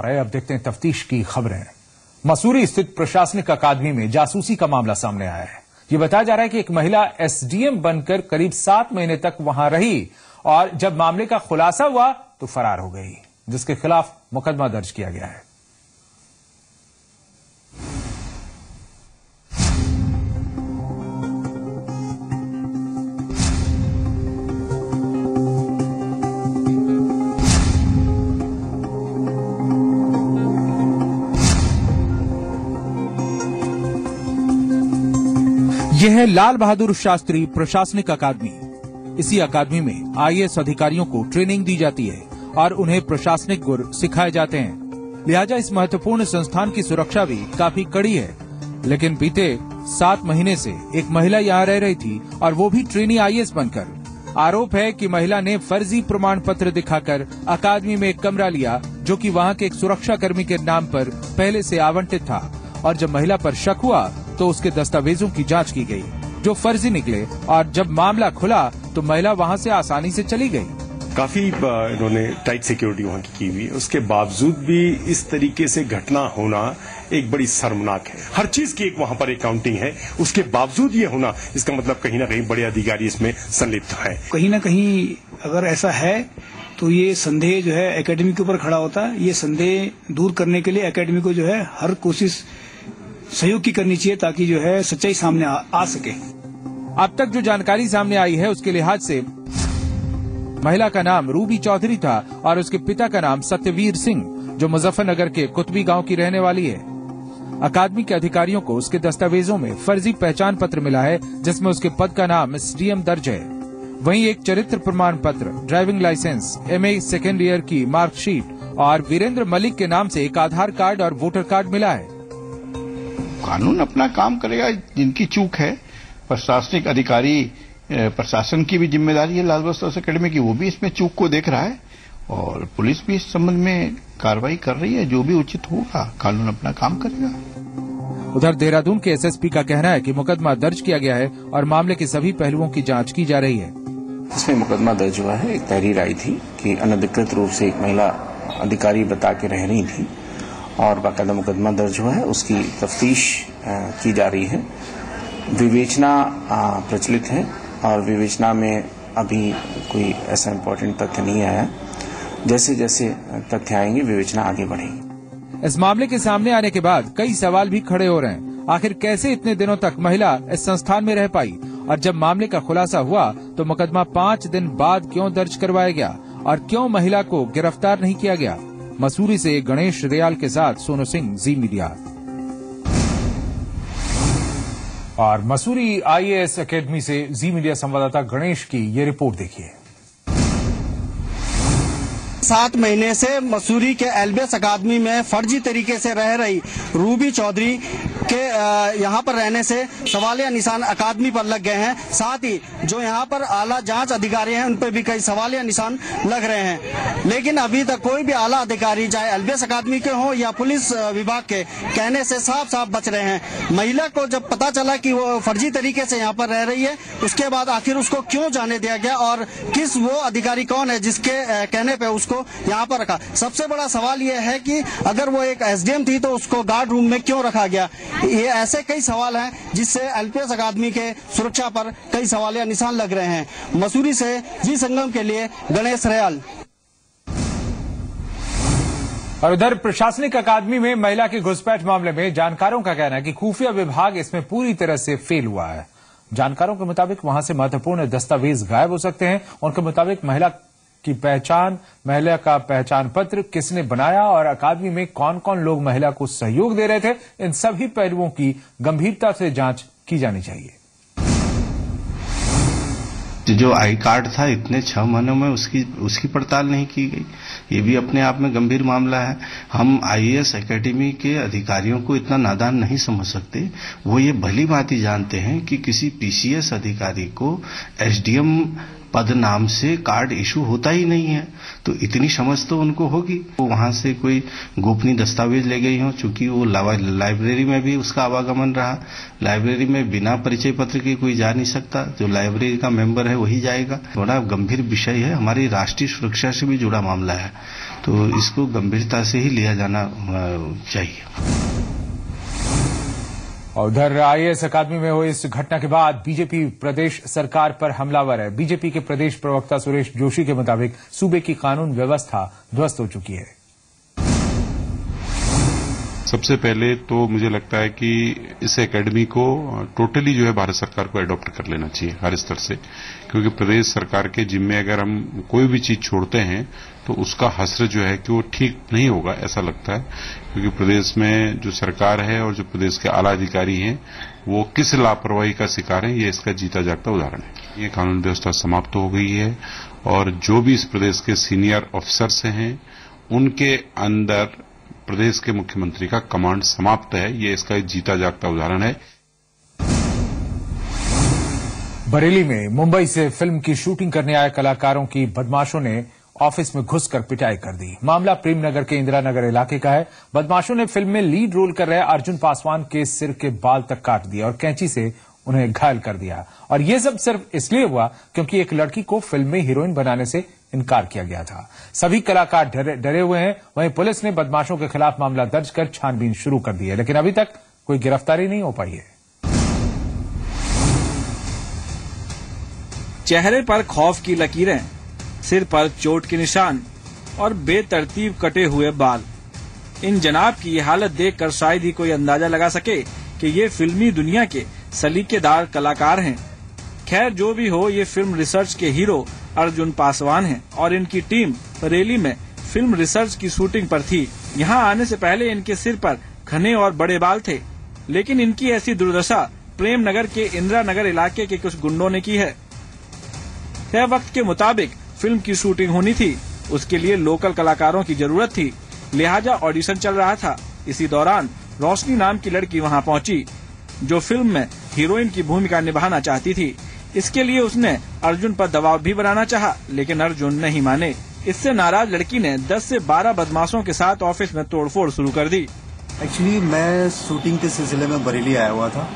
और अब देखते हैं तफ्तीश की खबरें। मसूरी स्थित प्रशासनिक अकादमी में जासूसी का मामला सामने आया है। ये बताया जा रहा है कि एक महिला एसडीएम बनकर करीब 7 महीने तक वहां रही और जब मामले का खुलासा हुआ तो फरार हो गई, जिसके खिलाफ मुकदमा दर्ज किया गया है। यह है लाल बहादुर शास्त्री प्रशासनिक अकादमी। इसी अकादमी में आईएएस अधिकारियों को ट्रेनिंग दी जाती है और उन्हें प्रशासनिक गुर सिखाए जाते हैं। लिहाजा इस महत्वपूर्ण संस्थान की सुरक्षा भी काफी कड़ी है। लेकिन बीते 7 महीने से एक महिला यहाँ रह रही थी और वो भी ट्रेनी आईएएस बनकर। आरोप है कि महिला ने फर्जी प्रमाण पत्र दिखाकर अकादमी में एक कमरा लिया, जो कि वहाँ के एक सुरक्षा कर्मी के नाम पर पहले से आवंटित था। और जब महिला पर शक हुआ तो उसके दस्तावेजों की जांच की गई, जो फर्जी निकले, और जब मामला खुला तो महिला वहां से आसानी से चली गई। काफी इन्होंने टाइट सिक्योरिटी वहां की हुई, उसके बावजूद भी इस तरीके से घटना होना एक बड़ी शर्मनाक है। हर चीज की एक वहां पर अकाउंटिंग है, उसके बावजूद ये होना, इसका मतलब कहीं ना कहीं बड़े अधिकारी इसमें संलिप्त हैं। कहीं ना कहीं अगर ऐसा है तो ये संदेह जो है एकेडमी के ऊपर खड़ा होता है। ये संदेह दूर करने के लिए एकेडमी को जो है हर कोशिश सहयोग की करनी चाहिए, ताकि जो है सच्चाई सामने आ सके। अब तक जो जानकारी सामने आई है उसके लिहाज से महिला का नाम रूबी चौधरी था और उसके पिता का नाम सत्यवीर सिंह, जो मुजफ्फरनगर के कुतबी गांव की रहने वाली है। अकादमी के अधिकारियों को उसके दस्तावेजों में फर्जी पहचान पत्र मिला है, जिसमें उसके पद का नाम एसडीएम दर्ज है। वहीं एक चरित्र प्रमाण पत्र, driving licence, MA second year की मार्कशीट और वीरेंद्र मलिक के नाम से एक आधार कार्ड और वोटर कार्ड मिला है। कानून अपना काम करेगा। जिनकी चूक है, प्रशासनिक अधिकारी, प्रशासन की भी जिम्मेदारी है लाल बहादुर अकेडमी की, वो भी इसमें चूक को देख रहा है और पुलिस भी इस संबंध में कार्रवाई कर रही है। जो भी उचित होगा कानून अपना काम करेगा। उधर देहरादून के एसएसपी का कहना है कि मुकदमा दर्ज किया गया है और मामले के सभी पहलुओं की जांच की जा रही है। इसमें मुकदमा दर्ज हुआ है। एक तहरीर आई थी कि अनधिकृत रूप से एक महिला अधिकारी बता के रह रही थी और बाकायदा मुकदमा दर्ज हुआ है। उसकी तफ्तीश की जा रही है। विवेचना प्रचलित है और विवेचना में अभी कोई ऐसा इम्पोर्टेंट तथ्य नहीं आया। जैसे जैसे तथ्य आएंगे विवेचना आगे बढ़ेगी। इस मामले के सामने आने के बाद कई सवाल भी खड़े हो रहे हैं। आखिर कैसे इतने दिनों तक महिला इस संस्थान में रह पाई और जब मामले का खुलासा हुआ तो मुकदमा 5 दिन बाद क्यों दर्ज करवाया गया और क्यों महिला को गिरफ्तार नहीं किया गया। मसूरी से गणेश रियाल के साथ सोनू सिंह, जी मीडिया। और मसूरी आईएएस एकेडमी से जी मीडिया संवाददाता गणेश की ये रिपोर्ट देखिए। 7 महीने से मसूरी के एलबीएस अकादमी में फर्जी तरीके से रह रही रूबी चौधरी के यहाँ पर रहने से सवालिया निशान अकादमी पर लग गए हैं। साथ ही जो यहाँ पर आला जांच अधिकारी हैं उन पर भी कई सवालिया निशान लग रहे हैं। लेकिन अभी तक कोई भी आला अधिकारी, चाहे एलबीएस अकादमी के हों या पुलिस विभाग के, कहने से साफ साफ बच रहे हैं। महिला को जब पता चला कि वो फर्जी तरीके से यहाँ पर रह रही है, उसके बाद आखिर उसको क्यों जाने दिया गया और किस वो अधिकारी कौन है जिसके कहने पर उसको यहाँ पर रखा। सबसे बड़ा सवाल यह है कि अगर वो एक एसडीएम थी तो उसको गार्ड रूम में क्यों रखा गया। ये ऐसे कई सवाल हैं जिससे एलपीएस अकादमी के सुरक्षा पर कई सवालिया निशान लग रहे हैं। मसूरी से जी संगम के लिए गणेश रियाल। और उधर प्रशासनिक अकादमी में महिला के घुसपैठ मामले में जानकारों का कहना है कि खुफिया विभाग इसमें पूरी तरह से फेल हुआ है। जानकारों के मुताबिक वहां से महत्वपूर्ण दस्तावेज गायब हो सकते हैं। उनके मुताबिक महिला की पहचान, महिला का पहचान पत्र किसने बनाया और अकादमी में कौन कौन लोग महिला को सहयोग दे रहे थे, इन सभी पहलुओं की गंभीरता से जांच की जानी चाहिए। जो आई कार्ड था इतने 6 महीनों में उसकी पड़ताल नहीं की गई। ये भी अपने आप में गंभीर मामला है। हम आईएएस एकेडमी के अधिकारियों को इतना नादान नहीं समझ सकते। वो ये भली भांति जानते हैं कि किसी पीसीएस अधिकारी को एसडीएम पद नाम से कार्ड इशू होता ही नहीं है, तो इतनी समझ तो उनको होगी। वो वहां से कोई गोपनीय दस्तावेज ले गई हो, चूंकि वो लाइब्रेरी में भी उसका आवागमन रहा। लाइब्रेरी में बिना परिचय पत्र के कोई जा नहीं सकता, जो लाइब्रेरी का मेंबर है वही जाएगा। बड़ा गंभीर विषय है, हमारी राष्ट्रीय सुरक्षा से भी जुड़ा मामला है। तो इसको गंभीरता से ही लिया जाना चाहिए। और उधर आईएएस अकादमी में हुई इस घटना के बाद बीजेपी प्रदेश सरकार पर हमलावर है। बीजेपी के प्रदेश प्रवक्ता सुरेश जोशी के मुताबिक सूबे की कानून व्यवस्था ध्वस्त हो चुकी है। सबसे पहले तो मुझे लगता है कि इस एकेडमी को टोटली जो है भारत सरकार को एडॉप्ट कर लेना चाहिए हर स्तर से, क्योंकि प्रदेश सरकार के जिम्मे अगर हम कोई भी चीज छोड़ते हैं तो उसका हश्र जो है कि वो ठीक नहीं होगा, ऐसा लगता है। क्योंकि प्रदेश में जो सरकार है और जो प्रदेश के आला अधिकारी हैं वो किस लापरवाही का शिकार है, ये इसका जीता जागता उदाहरण है। ये कानून व्यवस्था समाप्त हो गई है और जो भी इस प्रदेश के सीनियर अफसर्स हैं उनके अंदर प्रदेश के मुख्यमंत्री का कमांड समाप्त है। ये इसका जीता जागता उदाहरण है। बरेली में मुंबई से फिल्म की शूटिंग करने आए कलाकारों की बदमाशों ने ऑफिस में घुसकर पिटाई कर दी। मामला प्रेमनगर के इंदिरा नगर इलाके का है। बदमाशों ने फिल्म में लीड रोल कर रहे अर्जुन पासवान के सिर के बाल तक काट दिया और कैंची से उन्हें घायल कर दिया। और यह सब सिर्फ इसलिए हुआ क्योंकि एक लड़की को फिल्म में हीरोइन बनाने से इनकार किया गया था। सभी कलाकार डरे हुए हैं। वहीं पुलिस ने बदमाशों के खिलाफ मामला दर्ज कर छानबीन शुरू कर दी है, लेकिन अभी तक कोई गिरफ्तारी नहीं हो पाई है। चेहरे पर खौफ की लकीरें, सिर पर चोट के निशान और बेतरतीब कटे हुए बाल। इन जनाब की ये हालत देखकर शायद ही कोई अंदाजा लगा सके कि ये फिल्मी दुनिया के सलीकेदार कलाकार हैं। खैर जो भी हो, ये फिल्म रिसर्च के हीरो अर्जुन पासवान हैं और इनकी टीम बरेली में फिल्म रिसर्च की शूटिंग पर थी। यहाँ आने से पहले इनके सिर पर घने और बड़े बाल थे, लेकिन इनकी ऐसी दुर्दशा प्रेमनगर के इंदिरा नगर इलाके के कुछ गुंडों ने की है। तय वक्त के मुताबिक फिल्म की शूटिंग होनी थी, उसके लिए लोकल कलाकारों की जरूरत थी, लिहाजा ऑडिशन चल रहा था। इसी दौरान रोशनी नाम की लड़की वहां पहुंची, जो फिल्म में हीरोइन की भूमिका निभाना चाहती थी। इसके लिए उसने अर्जुन पर दबाव भी बनाना चाहा, लेकिन अर्जुन नहीं माने। इससे नाराज लड़की ने 10 से 12 बदमाशों के साथ ऑफिस में तोड़फोड़ शुरू कर दी। एक्चुअली मैं शूटिंग के सिलसिले में बरेली आया हुआ था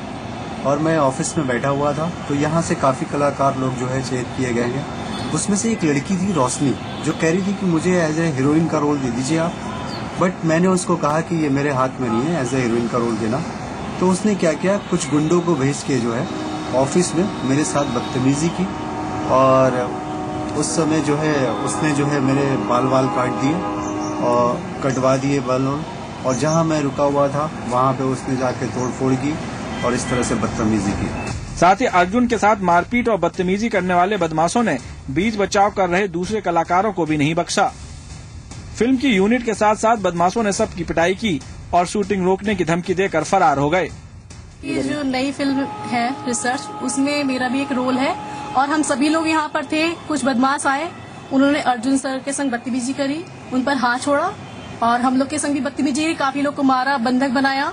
और मैं ऑफिस में बैठा हुआ था, तो यहाँ से काफी कलाकार लोग जो है चेक किए गए हैं। उसमें से एक लड़की थी रोशनी, जो कह रही थी कि मुझे एज ए हीरोइन का रोल दे दीजिए आप। बट मैंने उसको कहा कि ये मेरे हाथ में नहीं है एज ए हीरोइन का रोल देना। तो उसने क्या किया, कुछ गुंडों को भेज के जो है ऑफिस में मेरे साथ बदतमीजी की और उस समय जो है उसने जो है मेरे बाल काट दिए और कटवा दिए बाल, और जहां मैं रुका हुआ था वहां पे उसने जाके तोड़फोड़ की और इस तरह से बदतमीजी की। साथ ही अर्जुन के साथ मारपीट और बदतमीजी करने वाले बदमाशों ने बीच बचाव कर रहे दूसरे कलाकारों को भी नहीं बख्शा। फिल्म की यूनिट के साथ साथ बदमाशों ने सबकी पिटाई की और शूटिंग रोकने की धमकी देकर फरार हो गए। ये जो नई फिल्म है रिसर्च, उसमें मेरा भी एक रोल है और हम सभी लोग यहाँ पर थे। कुछ बदमाश आए, उन्होंने अर्जुन सर के संग बदतमीजी करी, उन पर हाथ छोड़ा और हम लोग के संग भी बदतमीजी की, काफी लोग को मारा, बंधक बनाया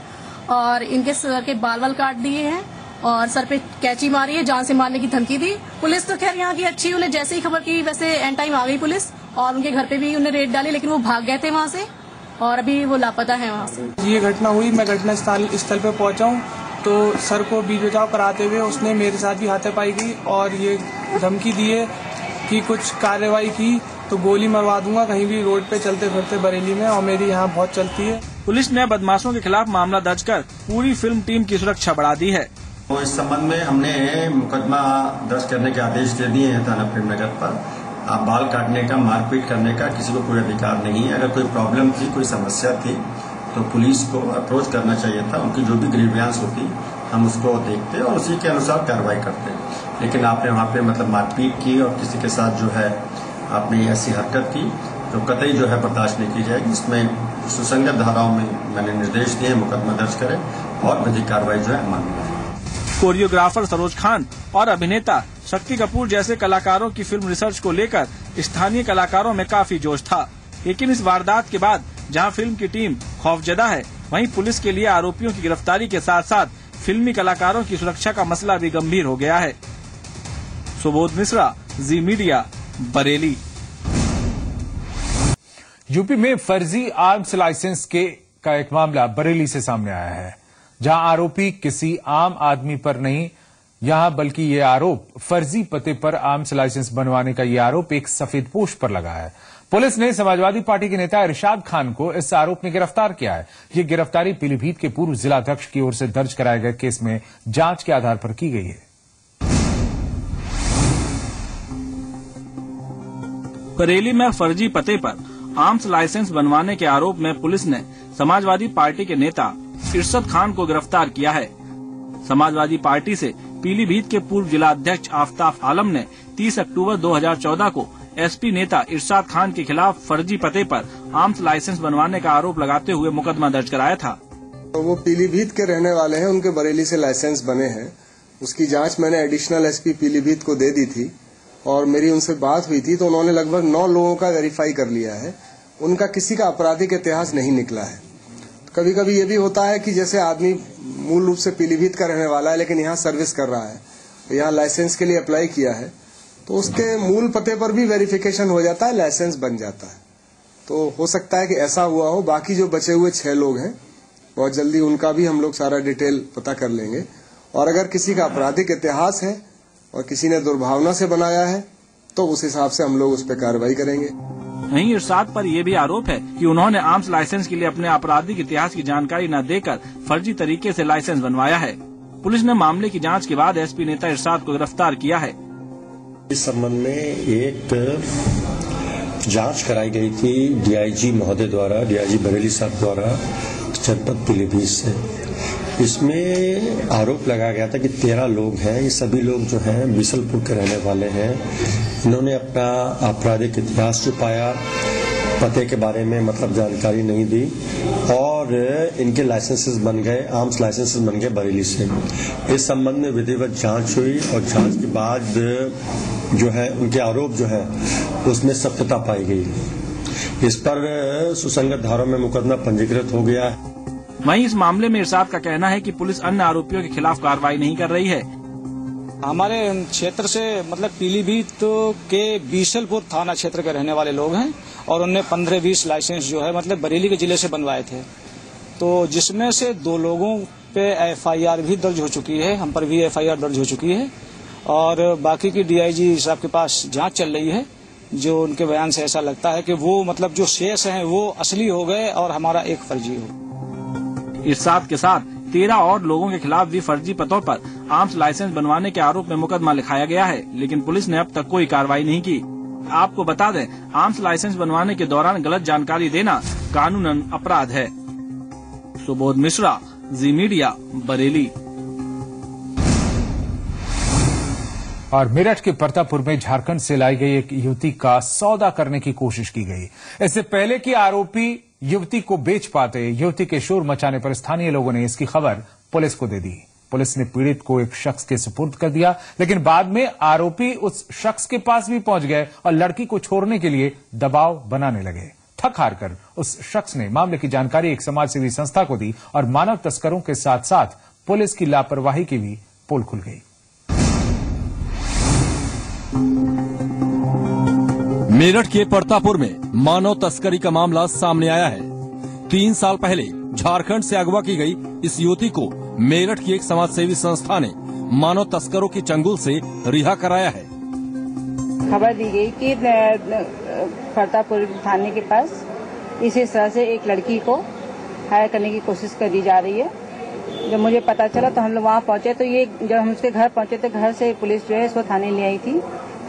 और इनके सर के बाल काट दिए हैं और सर पे कैंची मारी है, जान से मारने की धमकी दी। पुलिस तो खैर यहाँ की अच्छी, उन्हें जैसे ही खबर की वैसे एंड टाइम आ गई पुलिस और उनके घर पे भी उन्हें रेड डाली, लेकिन वो भाग गए थे वहाँ से और अभी वो लापता है वहाँ से। ये घटना हुई, मैं घटना स्थल पे पहुँचा हूँ तो सर को बीच बचाव कराते हुए उसने मेरे साथ भी हाथापाई की और ये धमकी दी है कि कुछ कार्रवाई की तो गोली मरवा दूंगा कहीं भी रोड पे चलते फिरते बरेली में, और मेरी यहाँ बहुत चलती है। पुलिस ने बदमाशों के खिलाफ मामला दर्ज कर पूरी फिल्म टीम की सुरक्षा बढ़ा दी है। तो इस संबंध में हमने मुकदमा दर्ज करने के आदेश दे दिए हैं थाना प्रेमनगर पर। आप बाल काटने का, मारपीट करने का किसी को कोई अधिकार नहीं है। अगर कोई प्रॉब्लम थी, कोई समस्या थी तो पुलिस को अप्रोच करना चाहिए था। उनकी जो भी ग्रीवियंस होती हम उसको देखते और उसी के अनुसार कार्रवाई करते। लेकिन आपने वहाँ पे मतलब मारपीट की और किसी के साथ जो है आपने ऐसी हरकत की तो कतई जो है बर्दाश्त नहीं की जाएगी। इसमें सुसंगत धाराओं में मैंने निर्देश दिए, मुकदमा दर्ज करें और विधिक कार्रवाई जो है मांगी जाए। कोरियोग्राफर सरोज खान और अभिनेता शक्ति कपूर जैसे कलाकारों की फिल्म रिसर्च को लेकर स्थानीय कलाकारों में काफी जोश था, लेकिन इस वारदात के बाद जहां फिल्म की टीम खौफजदा है, वहीं पुलिस के लिए आरोपियों की गिरफ्तारी के साथ साथ फिल्मी कलाकारों की सुरक्षा का मसला भी गंभीर हो गया है। सुबोध मिश्रा, जी मीडिया, बरेली। यूपी में फर्जी आर्म्स लाइसेंस का एक मामला बरेली से सामने आया है, जहां आरोपी किसी आम आदमी पर नहीं, यहां बल्कि ये आरोप फर्जी पते पर आर्म्स लाइसेंस बनवाने का ये आरोप एक सफेदपोश पर लगा है। पुलिस ने समाजवादी पार्टी के नेता इरशाद खान को इस आरोप में गिरफ्तार किया है। ये गिरफ्तारी पीलीभीत के पूर्व जिलाध्यक्ष की ओर से दर्ज कराए गए केस में जांच के आधार पर की गई है। बरेली में फर्जी पते पर आर्म्स लाइसेंस बनवाने के आरोप में पुलिस ने समाजवादी पार्टी के नेता इरशाद खान को गिरफ्तार किया है। समाजवादी पार्टी से पीलीभीत के पूर्व जिलाध्यक्ष आफताब आलम ने 30 अक्टूबर 2014 को एसपी नेता इरशाद खान के खिलाफ फर्जी पते पर आर्म्स लाइसेंस बनवाने का आरोप लगाते हुए मुकदमा दर्ज कराया था। वो पीलीभीत के रहने वाले हैं, उनके बरेली से लाइसेंस बने हैं। उसकी जांच मैंने एडिशनल एसपी पीलीभीत को दे दी थी और मेरी उनसे बात हुई थी तो उन्होंने लगभग 9 लोगों का वेरीफाई कर लिया है। उनका किसी का आपराधिक इतिहास नहीं निकला है। कभी कभी ये भी होता है कि जैसे आदमी मूल रूप से पीलीभीत का रहने वाला है लेकिन यहाँ सर्विस कर रहा है, तो यहाँ लाइसेंस के लिए अप्लाई किया है तो उसके मूल पते पर भी वेरिफिकेशन हो जाता है, लाइसेंस बन जाता है। तो हो सकता है कि ऐसा हुआ हो। बाकी जो बचे हुए 6 लोग हैं बहुत जल्दी उनका भी हम लोग सारा डिटेल पता कर लेंगे और अगर किसी का आपराधिक इतिहास है और किसी ने दुर्भावना से बनाया है तो उस हिसाब से हम लोग उस पर कार्रवाई करेंगे। वहीं इरशाद पर यह भी आरोप है कि उन्होंने आर्म्स लाइसेंस के लिए अपने आपराधिक इतिहास की जानकारी न देकर फर्जी तरीके से लाइसेंस बनवाया है। पुलिस ने मामले की जांच के बाद एसपी नेता इरशाद को गिरफ्तार किया है। इस संबंध में एक जांच कराई गई थी डीआईजी महोदय द्वारा, डीआईजी बरेली साहब द्वारा जनपद पीलीभीत से। इसमें आरोप लगाया गया था कि 13 लोग हैं, ये सभी लोग जो हैं बिसलपुर के रहने वाले हैं। इन्होंने अपना आपराधिक इतिहास छुपाया, पते के बारे में मतलब जानकारी नहीं दी और इनके लाइसेंसेस बन गए, आर्म्स लाइसेंसेस बन गए बरेली से। इस संबंध में विधिवत जांच हुई और जांच के बाद जो है उनके आरोप जो है उसमें सत्यता पाई गई। इस पर सुसंगत धाराओं में मुकदमा पंजीकृत हो गया है। वहीं इस मामले में इरशाद का कहना है कि पुलिस अन्य आरोपियों के खिलाफ कार्रवाई नहीं कर रही है। हमारे क्षेत्र से मतलब पीलीभीत के बीसलपुर थाना क्षेत्र के रहने वाले लोग हैं और उनने 15-20 लाइसेंस जो है मतलब बरेली के जिले से बनवाए थे, तो जिसमें से 2 लोगों पे एफआईआर भी दर्ज हो चुकी है, हम पर भी एफआईआर दर्ज हो चुकी है और बाकी की डीआईजी साहब के पास जांच चल रही है। जो उनके बयान से ऐसा लगता है कि वो मतलब जो शेष हैं वो असली हो गए और हमारा एक फर्जी हो। इरशाद के साथ 13 और लोगों के खिलाफ भी फर्जी पतों पर आर्म्स लाइसेंस बनवाने के आरोप में मुकदमा लिखाया गया है, लेकिन पुलिस ने अब तक कोई कार्रवाई नहीं की। आपको बता दें, आर्म्स लाइसेंस बनवाने के दौरान गलत जानकारी देना कानूनन अपराध है। सुबोध मिश्रा, जी मीडिया, बरेली। और मेरठ के परतापुर में झारखंड से लाई गई एक युवती का सौदा करने की कोशिश की गई। इससे पहले कि आरोपी युवती को बेच पाते, युवती के शोर मचाने पर स्थानीय लोगों ने इसकी खबर पुलिस को दे दी। पुलिस ने पीड़ित को एक शख्स के सुपुर्द कर दिया, लेकिन बाद में आरोपी उस शख्स के पास भी पहुंच गए और लड़की को छोड़ने के लिए दबाव बनाने लगे। थक हार कर उस शख्स ने मामले की जानकारी एक समाजसेवी संस्था को दी और मानव तस्करों के साथ साथ पुलिस की लापरवाही की भी पोल खुल गई। मेरठ के परतापुर में मानव तस्करी का मामला सामने आया है। 3 साल पहले झारखंड से अगवा की गई इस युवती को मेरठ की एक समाजसेवी संस्था ने मानव तस्करों की चंगुल से रिहा कराया है। खबर दी गई कि परतापुर थाने के पास इसी तरह से एक लड़की को हायर करने की कोशिश करी जा रही है। जब मुझे पता चला तो हम लोग वहाँ पहुंचे, तो ये जब हम उसके घर पहुंचे तो घर से पुलिस जो है इसको थाने ले आई थी।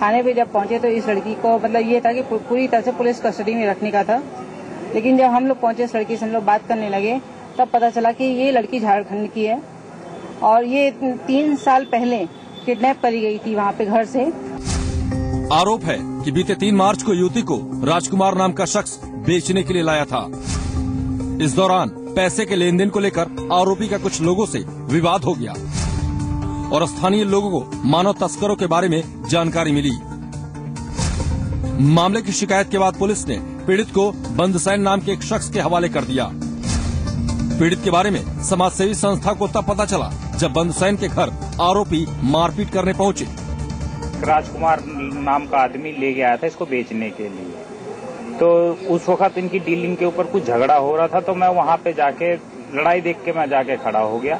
थाने पे जब पहुंचे तो इस लड़की को मतलब ये था कि पूरी तरह से पुलिस कस्टडी में रखने का था, लेकिन जब हम लोग पहुंचे इस लड़की से हम लोग बात करने लगे तब पता चला कि ये लड़की झारखंड की है और ये 3 साल पहले किडनैप करी गई थी वहाँ पे घर से। आरोप है कि बीते 3 मार्च को युवती को राजकुमार नाम का शख्स बेचने के लिए लाया था। इस दौरान पैसे के लेन देन को लेकर आरोपी का कुछ लोगों से विवाद हो गया और स्थानीय लोगों को मानव तस्करों के बारे में जानकारी मिली। मामले की शिकायत के बाद पुलिस ने पीड़ित को बंदसैन नाम के एक शख्स के हवाले कर दिया। पीड़ित के बारे में समाजसेवी संस्था को तब पता चला जब बंदसैन के घर आरोपी मारपीट करने पहुंचे। राजकुमार नाम का आदमी ले गया था इसको बेचने के लिए, तो उस वक्त इनकी डीलिंग के ऊपर कुछ झगड़ा हो रहा था, तो मैं वहाँ पे जाके लड़ाई देख के मैं जाके खड़ा हो गया।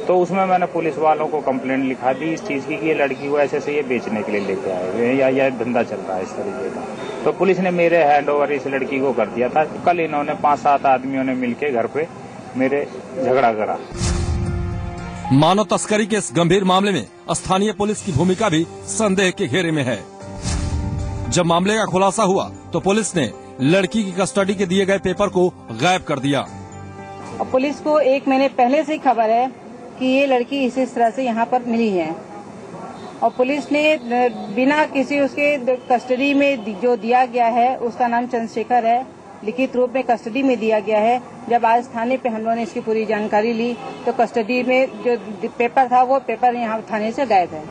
तो उसमें मैंने पुलिस वालों को कंप्लेंट लिखा दी इस चीज की कि ये लड़की को ऐसे ये बेचने के लिए लेके आए हुए हैं या धंधा चल रहा है इस तरीके का। तो पुलिस ने मेरे हैंडओवर इस लड़की को कर दिया था। कल इन्होंने 5-7 आदमियों ने मिलकर घर पे मेरे झगड़ा करा। मानव तस्करी के इस गंभीर मामले में स्थानीय पुलिस की भूमिका भी संदेह के घेरे में है। जब मामले का खुलासा हुआ तो पुलिस ने लड़की की कस्टडी के दिए गए पेपर को गायब कर दिया। और पुलिस को 1 महीने पहले से खबर है कि ये लड़की इस तरह से यहाँ पर मिली है और पुलिस ने बिना किसी उसके कस्टडी में जो दिया गया है, उसका नाम चंद्रशेखर है, लिखित रूप में कस्टडी में दिया गया है। जब आज थाने पे हम लोगों ने इसकी पूरी जानकारी ली तो कस्टडी में जो पेपर था वो पेपर यहाँ थाने से गायब है।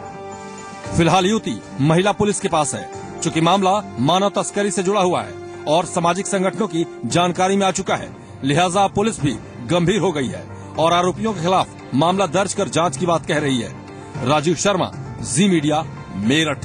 फिलहाल युवती महिला पुलिस के पास है। चूँकि मामला मानव तस्करी से जुड़ा हुआ है और सामाजिक संगठनों की जानकारी में आ चुका है, लिहाजा पुलिस भी गंभीर हो गई है और आरोपियों के खिलाफ मामला दर्ज कर जांच की बात कह रही है। राजीव शर्मा, जी मीडिया, मेरठ।